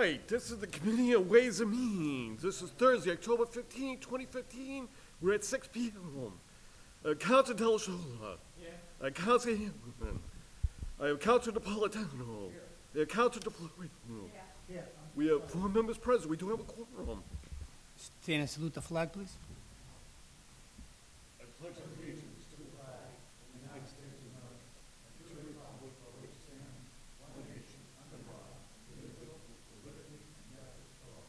right, this is the Committee on Ways and Means. This is Thursday, October 15, 2015. We're at 6 p.m. Councilor Delasola. Yeah. Councilor Hamilton. Councilor Napolitano. Councilor DeFlorio. Yeah. We have 4 members present. We do have a quorum. Stand and salute the flag, please. I pledge allegiance to the flag of the United States of America, and to the republic for which it stands, one nation, under God, indivisible, with liberty and justice for all.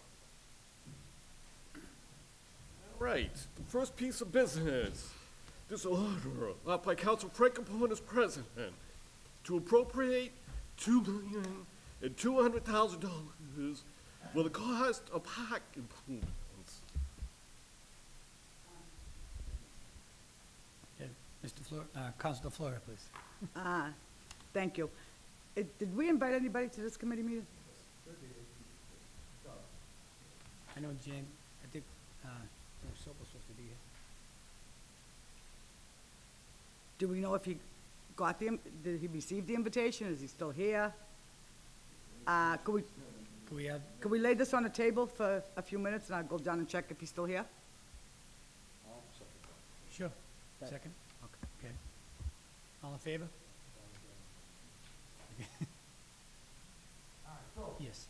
All right, the first piece of business. This order, offered by Councilor Frank Capone as president, to appropriate $2,200,000 for the cost of park improvements. Councilor DeFlorio, please. Thank you. Did we invite anybody to this committee meeting? I know Jan, I think, Soap was supposed to be here. Do we know if he got did he receive the invitation? Is he still here? Could we lay this on the table for a few minutes and I'll go down and check if he's still here? Sure. Second? Okay. All in favor? Yes.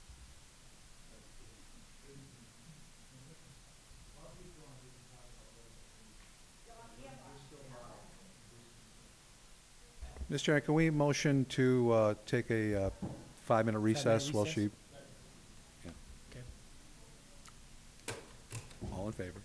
Mr. Chairman, can we motion to take a 5-minute recess while she... Yeah. Okay. All in favor?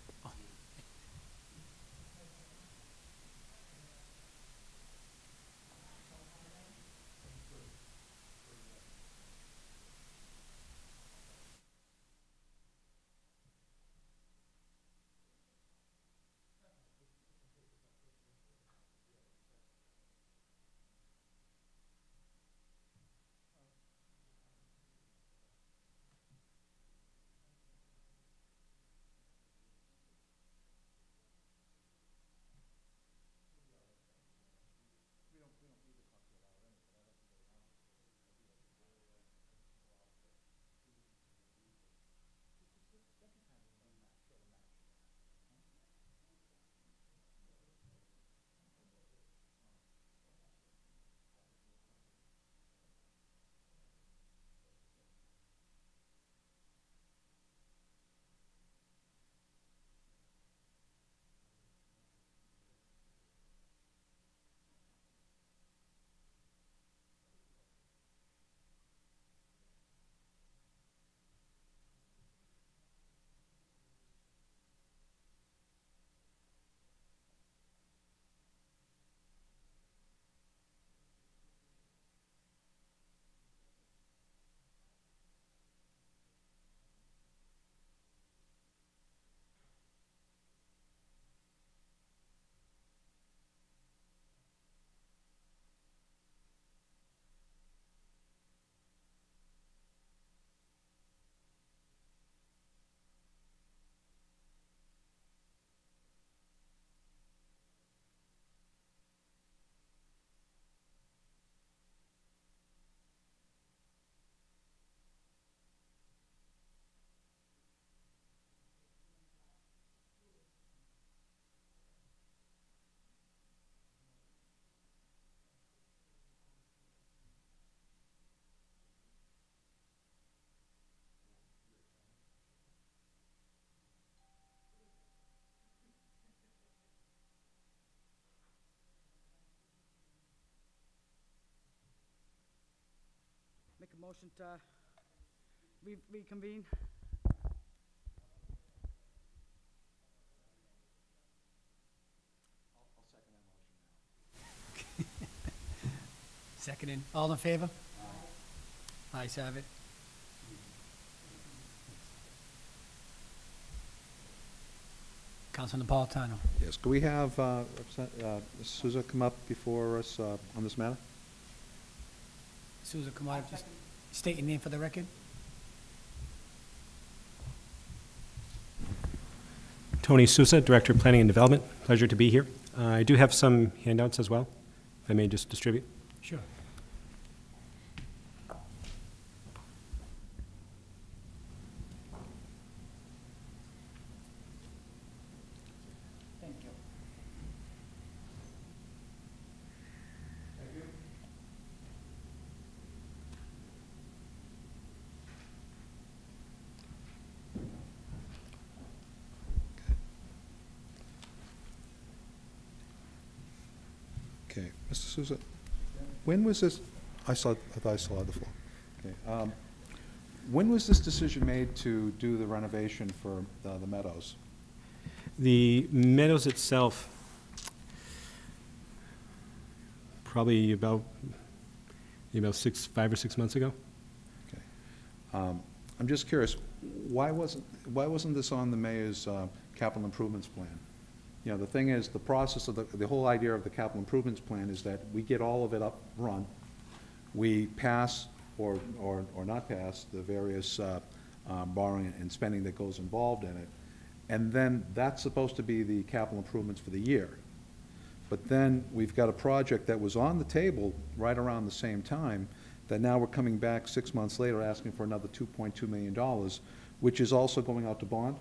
Make a motion to reconvene. Seconded. All in favor? Ayes have it. Councilor Napolitano. Yes. Could we have Ms. Souza come up before us on this matter? Souza, come on, just state your name for the record. Tony Sousa, Director of Planning and Development. Pleasure to be here. I do have some handouts as well, if I may just distribute. Sure. Okay, Mr. Souza, when was this, I thought I still had the floor. Okay, when was this decision made to do the renovation for the Meadows? The Meadows itself, probably about 5 or 6 months ago. Okay. I'm just curious, why wasn't this on the mayor's capital improvements plan? You know, the thing is, the process of the whole idea of the capital improvements plan is that we get all of it up front, we pass or not pass the various borrowing and spending that goes involved in it, and then that's supposed to be the capital improvements for the year. But then we've got a project that was on the table right around the same time that now we're coming back 6 months later asking for another $2.2 million, which is also going out to bond?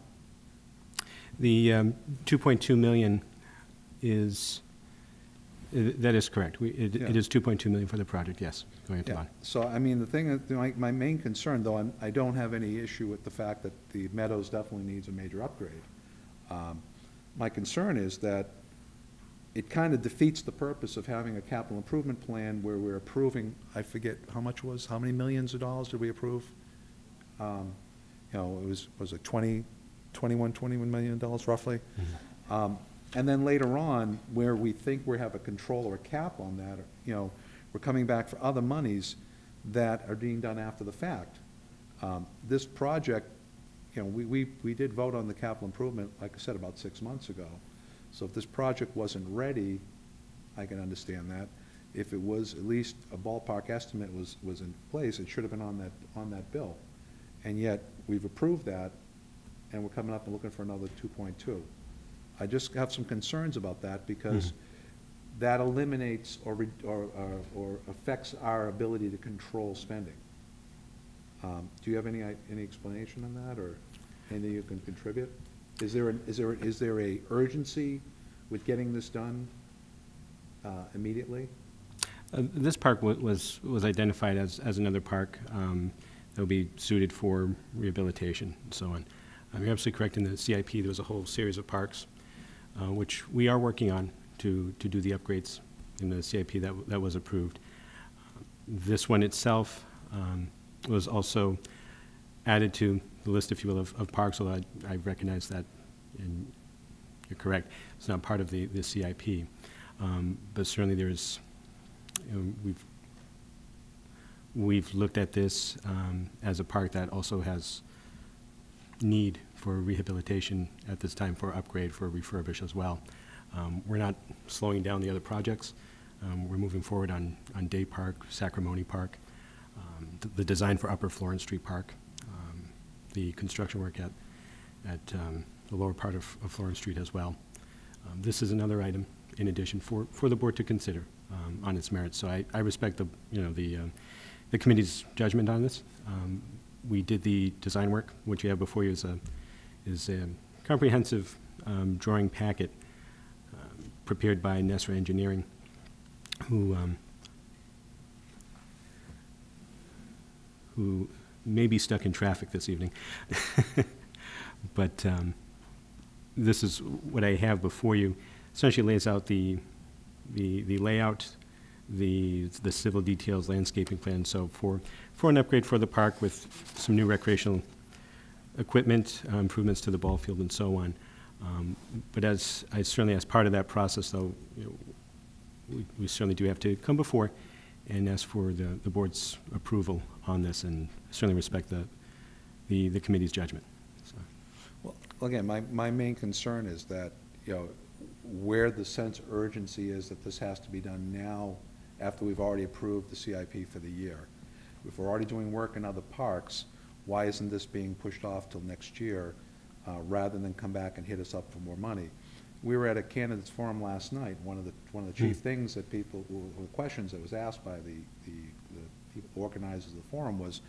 The 2.2 million is, that is correct. It Yeah. is 2.2 million for the project, yes, going into Yeah. bond. So, I mean, the thing, my main concern, though, I don't have any issue with the fact that the Meadows definitely needs a major upgrade. My concern is that it kind of defeats the purpose of having a capital improvement plan where we're approving, I forget how much was, how many millions of dollars did we approve? You know, was it 21 million dollars roughly? And then later on, where we think we have a control or a cap on that, you know, we're coming back for other monies that are being done after the fact. This project, you know, we did vote on the capital improvement, like I said, about 6 months ago. So if this project wasn't ready, I can understand that. If it was, at least a ballpark estimate was in place, it should have been on that bill. And yet, we've approved that, and we're coming up and looking for another 2.2. I just have some concerns about that, because that eliminates or affects our ability to control spending. Do you have any explanation on that, or anything you can contribute? Is there a urgency with getting this done immediately? This park was identified as another park that would be suited for rehabilitation and so on. You're absolutely correct. In the CIP, there was a whole series of parks, which we are working on to do the upgrades in the CIP that was approved. This one itself was also added to the list, if you will, of parks, although I recognize that, and you're correct, it's not part of the CIP. But certainly there's, you know, we've looked at this as a park that also has need for rehabilitation at this time, for upgrade, for refurbish as well. We're not slowing down the other projects. We're moving forward on Day Park, Sacramone Park, the design for Upper Florence Street Park, the construction work at the lower part of Florence Street as well. This is another item in addition for the board to consider on its merits. So I respect the committee's judgment on this. We did the design work. What you have before you is a comprehensive drawing packet prepared by Nesra Engineering, who may be stuck in traffic this evening. But this is what I have before you. Essentially lays out the layout, the civil details, landscaping plan. So for an upgrade for the park with some new recreational equipment, improvements to the ball field and so on. But as part of that process, though, you know, we certainly do have to come before and ask for the board's approval on this, and certainly respect the committee's judgment. So. Well, again, my main concern is that, you know, where the sense of urgency is that this has to be done now after we've already approved the CIP for the year. If we're already doing work in other parks, why isn't this being pushed off till next year rather than come back and hit us up for more money? We were at a candidates forum last night. One of the chief things that the questions that was asked by the people organizers of the forum was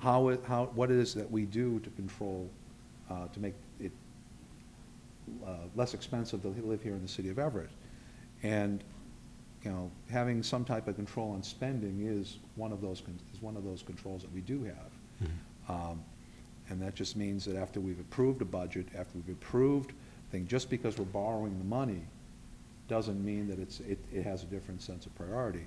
what it is that we do to control, to make it less expensive to live here in the city of Everett. And, you know, having some type of control on spending is one of those controls that we do have. Mm-hmm. And that just means that after we've approved a budget, after we've approved things, just because we're borrowing the money doesn't mean that it has a different sense of priority.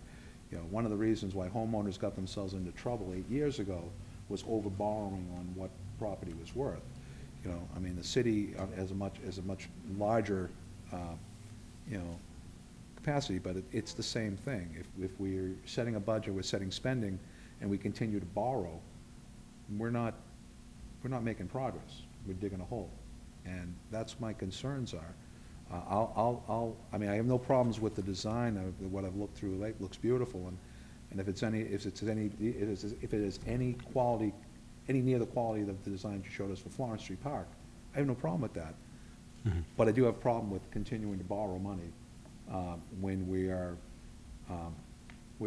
You know, one of the reasons why homeowners got themselves into trouble 8 years ago was over-borrowing on what property was worth. You know, I mean, the city has a much larger, you know, capacity, but it's the same thing. If we're setting a budget, we're setting spending, and we continue to borrow, we're not making progress. We're digging a hole. And that's my concerns are. I mean, I have no problems with the design of what I've looked through. It looks beautiful, and if it is any quality, any near the quality of the design you showed us for Florence Street Park, I have no problem with that. Mm-hmm. But I do have a problem with continuing to borrow money when we're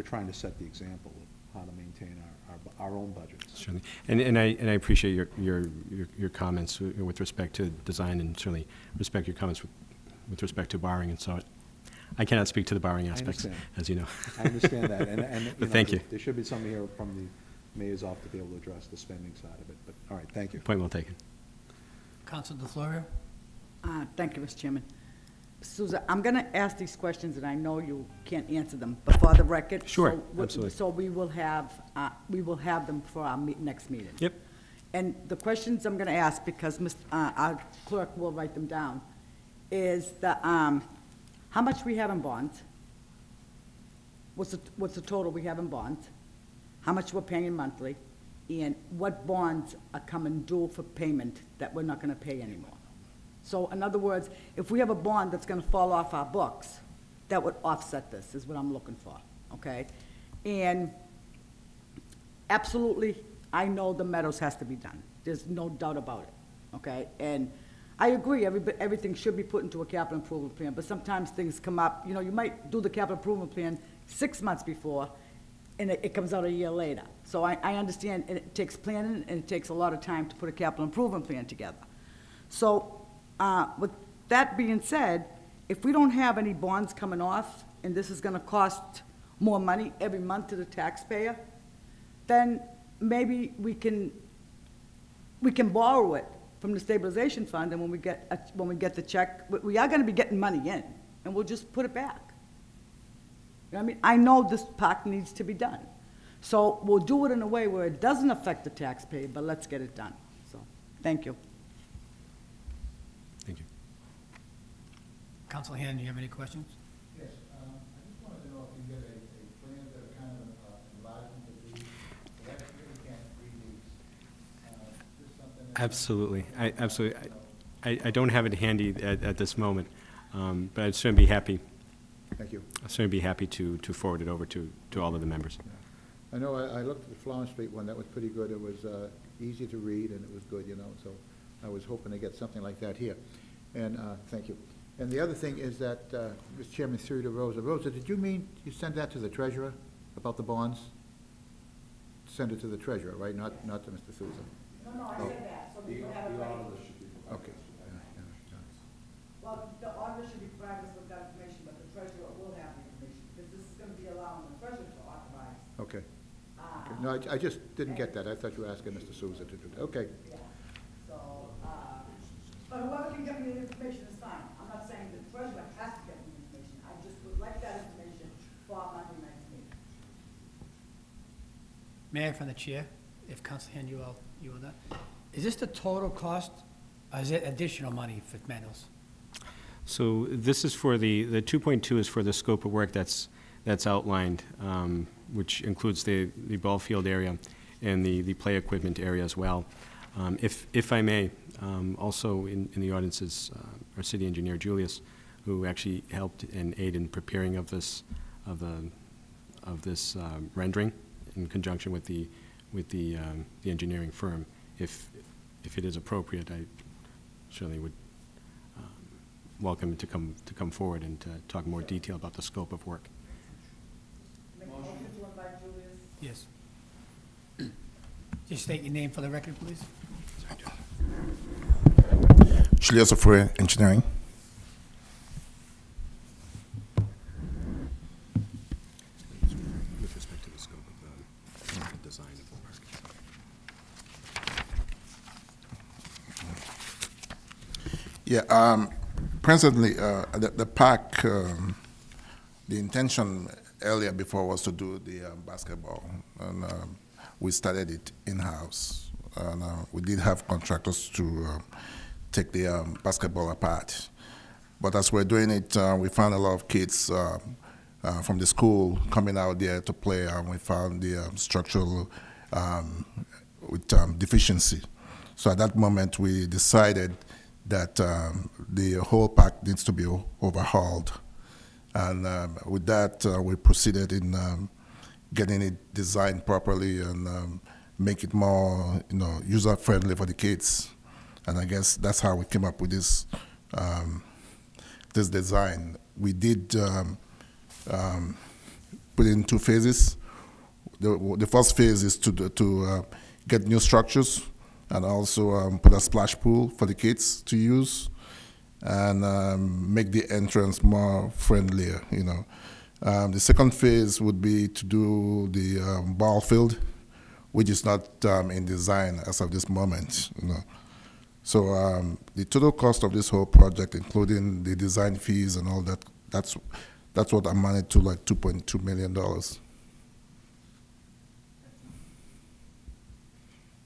trying to set the example of how to maintain our own budgets. Certainly. And I appreciate your comments with respect to design, and certainly respect your comments with respect to borrowing, and so I cannot speak to the borrowing aspects, as you know. I understand that, and But thank you. There should be something here from the mayor's office to be able to address the spending side of it, but, all right, thank you. Point well taken. Council DeFlorio? Thank you, Mr. Chairman. Susan, I'm going to ask these questions, and I know you can't answer them, but for the record. Sure, absolutely. So we will have them for our next meeting. Yep. And the questions I'm going to ask, because our clerk will write them down, is how much we have in bonds, what's the total we have in bonds, how much we're paying monthly, and what bonds are coming due for payment that we're not going to pay anymore. So in other words, if we have a bond that's going to fall off our books, that would offset this, is what I'm looking for, okay? And absolutely, I know the Meadows has to be done. There's no doubt about it, okay? And I agree, everything should be put into a capital improvement plan, but sometimes things come up. You know, you might do the capital improvement plan 6 months before, and it comes out a year later. So I understand, and it takes planning, and it takes a lot of time to put a capital improvement plan together. So, with that being said, if we don't have any bonds coming off, and this is gonna cost more money every month to the taxpayer, then maybe we can borrow it from the stabilization fund, and when we get the check, we are gonna be getting money in, and we'll just put it back. You know what I mean? I know this park needs to be done. So we'll do it in a way where it doesn't affect the taxpayer, but let's get it done. So, thank you. Thank you. Council Han, do you have any questions? Yes, I just wanted to know if you can get a plan that are kind of enlargement of these, so that really can't read these. Just something that- Absolutely. I don't have it handy at this moment, but I'd certainly be happy. Thank you. I'd certainly be happy to forward it over to all of the members. I know I looked at the Florence Street one, that was pretty good. It was easy to read, and it was good, you know, so I was hoping to get something like that here. And thank you. And the other thing is that, Mr. Chairman, through to Rosa. Rosa, did you mean you send that to the treasurer about the bonds? Send it to the treasurer, right? Not to Mr. Souza? No, I said that, so we can have it ready. Okay. Well, the auditor should be providing us with that information, but the treasurer will have the information, because this is gonna be allowing the treasurer to authorize. Okay. Okay. No, I just didn't get that. I thought you were asking Mr. Souza to do that. Okay. Yeah, so, but whoever can get me the information is fine. I'm not saying the treasurer has to get me the information. I just would like that information for our Monday night's meeting. Mayor, from the chair, if Council Han, you will that. Is this the total cost, or is it additional money for Meadows? So this is for the 2.2 is for the scope of work that's outlined, which includes the ball field area and the play equipment area as well. If I may, also in the audience is our city engineer, Julius, who actually helped and aided in preparing of this rendering in conjunction with the engineering firm. If it is appropriate, I certainly would welcome him to come forward and to talk more detail about the scope of work. Make a motion to invite Julius. Yes. Just state your name for the record, please. Julius Ofre, Engineering. With respect to the scope of the design of the park. Yeah, presently, the park, the intention earlier before was to do the basketball, and we started it in-house. And we did have contractors to take the basketball apart. But as we're doing it, we found a lot of kids from the school coming out there to play, and we found the structural with deficiency. So at that moment, we decided that the whole park needs to be overhauled. And with that, we proceeded in getting it designed properly and make it more, user-friendly for the kids. And I guess that's how we came up with this this design. We did put it in 2 phases. The first phase is to get new structures and also put a splash pool for the kids to use and make the entrance more friendlier, The second phase would be to do the ball field, which is not in design as of this moment, So the total cost of this whole project, including the design fees and all that, that's what amounted to like $2.2 million.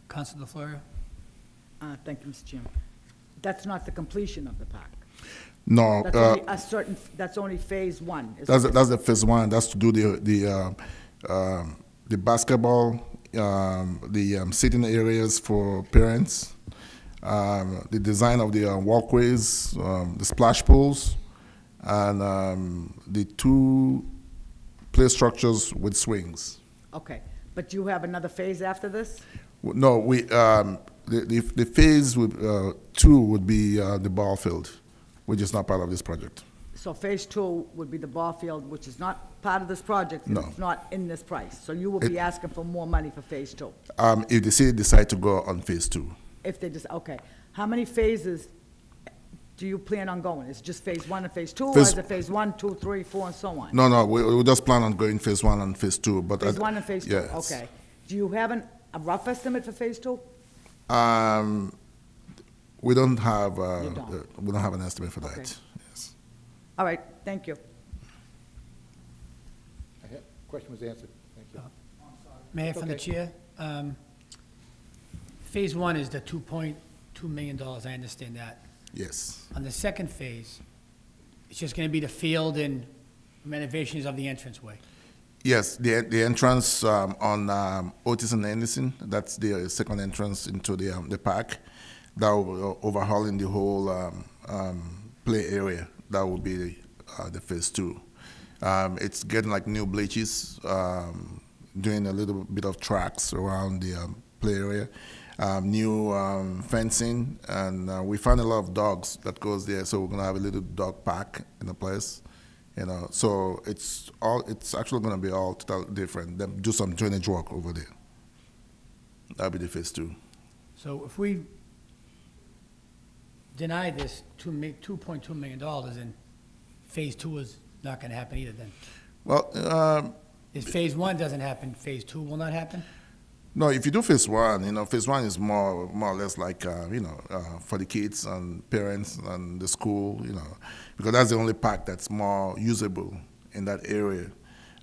Councilor Florio? Thank you, Mr. Chairman. That's not the completion of the park. No, That's only a certain, that's only phase 1. that's the phase 1. That's to do the basketball, the sitting areas for parents, the design of the walkways, the splash pools, and the 2 play structures with swings. Okay, but you have another phase after this? No, we the phase 2 would be the ball field, which is not part of this project. So phase 2 would be the ball field, which is not part of this project, and No. it's not in this price. So you will be asking for more money for phase 2? If the city decide to go on phase 2. If they just, okay. How many phases do you plan on going? Is it just phase 1 and phase 2, or Phase- is it phase 1, 2, 3, 4, and so on? No, we just plan on going phase 1 and phase 2. But Phase 1 and phase 2, yes. okay. Do you have a rough estimate for phase 2? We don't have You don't? we don't have an estimate for that. Okay. Yes. All right, thank you. Question was answered. Thank you. Mayor, from the Okay. chair, Phase 1 is the $2.2 million, I understand that. Yes. On the second phase, it's just gonna be the field and renovations of the entranceway. Yes, the entrance on Otis and Anderson, that's the second entrance into the park. That will overhauling the whole play area. That will be the phase 2. It's getting like new bleachers, doing a little bit of tracks around the play area, new fencing, and we find a lot of dogs that goes there. So we're gonna have a little dog park in the place. So it's actually going to be all totally different. Then do some drainage work over there. That'll be the phase 2. So if we deny this $2.2 million, then phase 2 is not gonna happen either then? Well, If phase 1 doesn't happen, phase 2 will not happen? no, if you do phase 1, phase 1 is more or less like, for the kids and parents and the school, because that's the only park that's more usable in that area.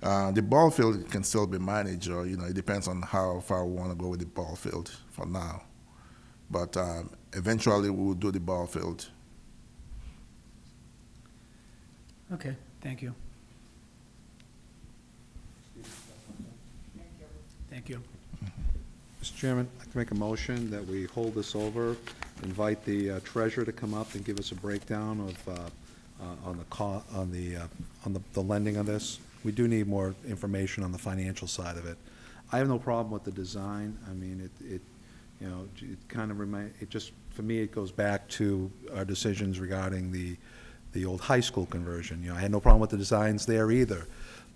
The ball field can still be managed, or, it depends on how far we want to go with the ball field for now. But eventually we will do the ball field. Okay, thank you. Thank you. Mr. Chairman, I'd like to make a motion that we hold this over, invite the treasurer to come up and give us a breakdown of, on the lending of this. We do need more information on the financial side of it. I have no problem with the design. I mean, it kind of it just, for me, it goes back to our decisions regarding the old high school conversion. I had no problem with the designs there either,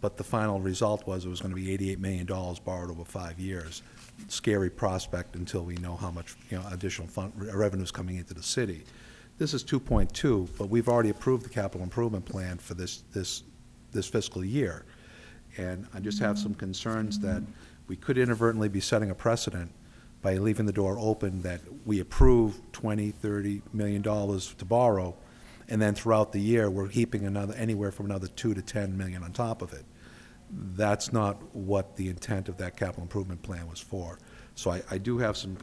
but the final result was it was going to be $88 million borrowed over 5 years. Scary prospect until we know how much, additional revenues coming into the city. This is 2.2, but we've already approved the capital improvement plan for this fiscal year. And I just have some concerns that we could inadvertently be setting a precedent by leaving the door open that we approve $20, $30 million to borrow, and then throughout the year, we're heaping anywhere from another 2 to 10 million on top of it. That's not what the intent of that capital improvement plan was for. So I do have some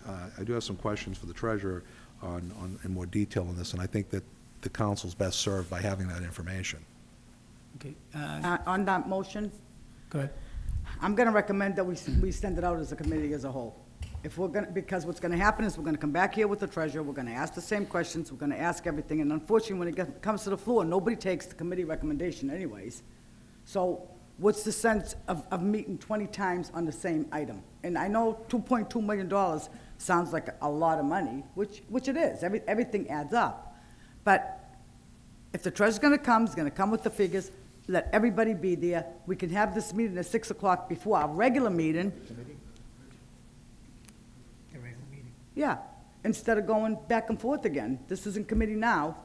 questions for the treasurer in more detail on this, and I think that the council's best served by having that information. Okay, On that motion, go ahead. I'm gonna recommend that we send it out as a committee as a whole. If we're gonna, because what's gonna happen is we're gonna come back here with the treasurer, we're gonna ask the same questions, we're gonna ask everything, and unfortunately, when it comes to the floor, nobody takes the committee recommendation anyways. So what's the sense of meeting 20 times on the same item? And I know $2.2 million sounds like a lot of money, which it is, everything adds up. But if the treasurer's gonna come, he's gonna come with the figures, let everybody be there. We can have this meeting at 6 o'clock before our regular meeting. The regular meeting. Yeah, instead of going back and forth again. This is in committee now.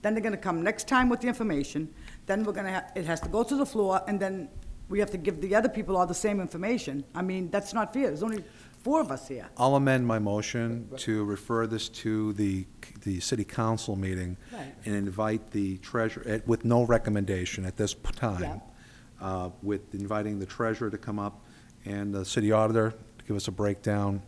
Then they're gonna come next time with the information. Then we're gonna it has to go to the floor, and then we have to give the other people all the same information. I mean, that's not fair. There's only 4 of us here. I'll amend my motion to refer this to the city council meeting Right. and invite the treasurer, with no recommendation at this time, with inviting the treasurer to come up and the city auditor to give us a breakdown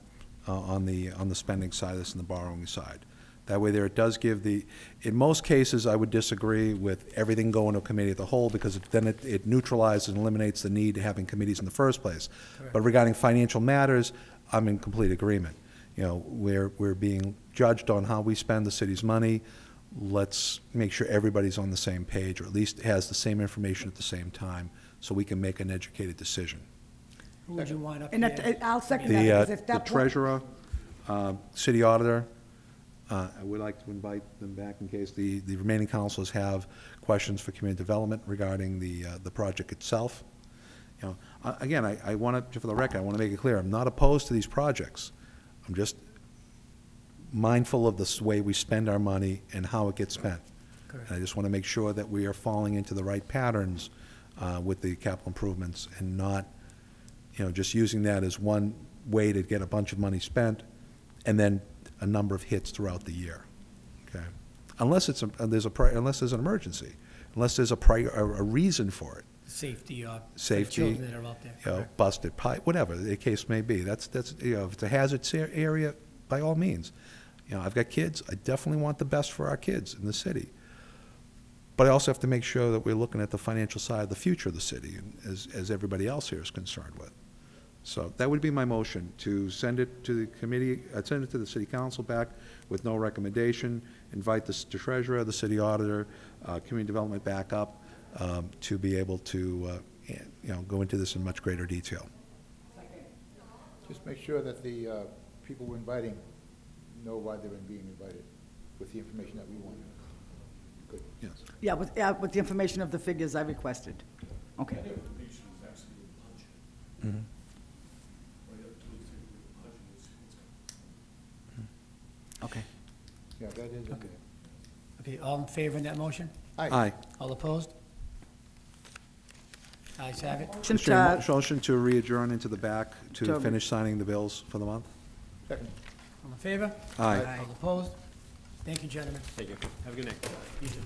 on the spending side of this and the borrowing side. That way there, it does give in most cases, I would disagree with everything going to a committee at the whole, because then it neutralizes and eliminates the need to having committees in the first place. But regarding financial matters, I'm in complete agreement. You know, we're being judged on how we spend the city's money. Let's make sure everybody's on the same page, or at least has the same information at the same time, so we can make an educated decision. Who would you want up And here? I'll second that, because if The that. treasurer, city auditor, I would like to invite them back in case the remaining councilors have questions for community development regarding the project itself. You know, again, I want to, for the record, I want to make it clear, I'm not opposed to these projects. I'm just mindful of the way we spend our money and how it gets spent. Correct. And I just want to make sure that we are falling into the right patterns with the capital improvements, and not, you know, just using that as one way to get a bunch of money spent and then a number of hits throughout the year. Okay, unless unless there's an emergency, unless there's a reason for it. Safety, for the Safety, children that are out there. you know, Correct. busted pipe, whatever the case may be. That's, you know, if it's a hazard area, by all means. You know, I've got kids, I definitely want the best for our kids in the city. But I also have to make sure that we're looking at the financial side of the future of the city, as everybody else here is concerned with. So that would be my motion, to send it to the committee, send it to the city council back with no recommendation, invite the treasurer, the city auditor, community development back up, to be able to, you know, go into this in much greater detail. Just make sure that the people we're inviting know why they're being invited, with the information that we want. Good. Yes. Yeah, with the information of the figures I requested. Okay. Mhm. Okay. Yeah, that is in there. Okay, all in favor in that motion? Aye. All opposed? Ayes have it. Motion Mr. Chairman, to- motion to re-adjourn into the back to To- finish signing the bills for the month? Second. All in favor? Aye. All opposed? Thank you, gentlemen. Thank you. Have a good night. You too.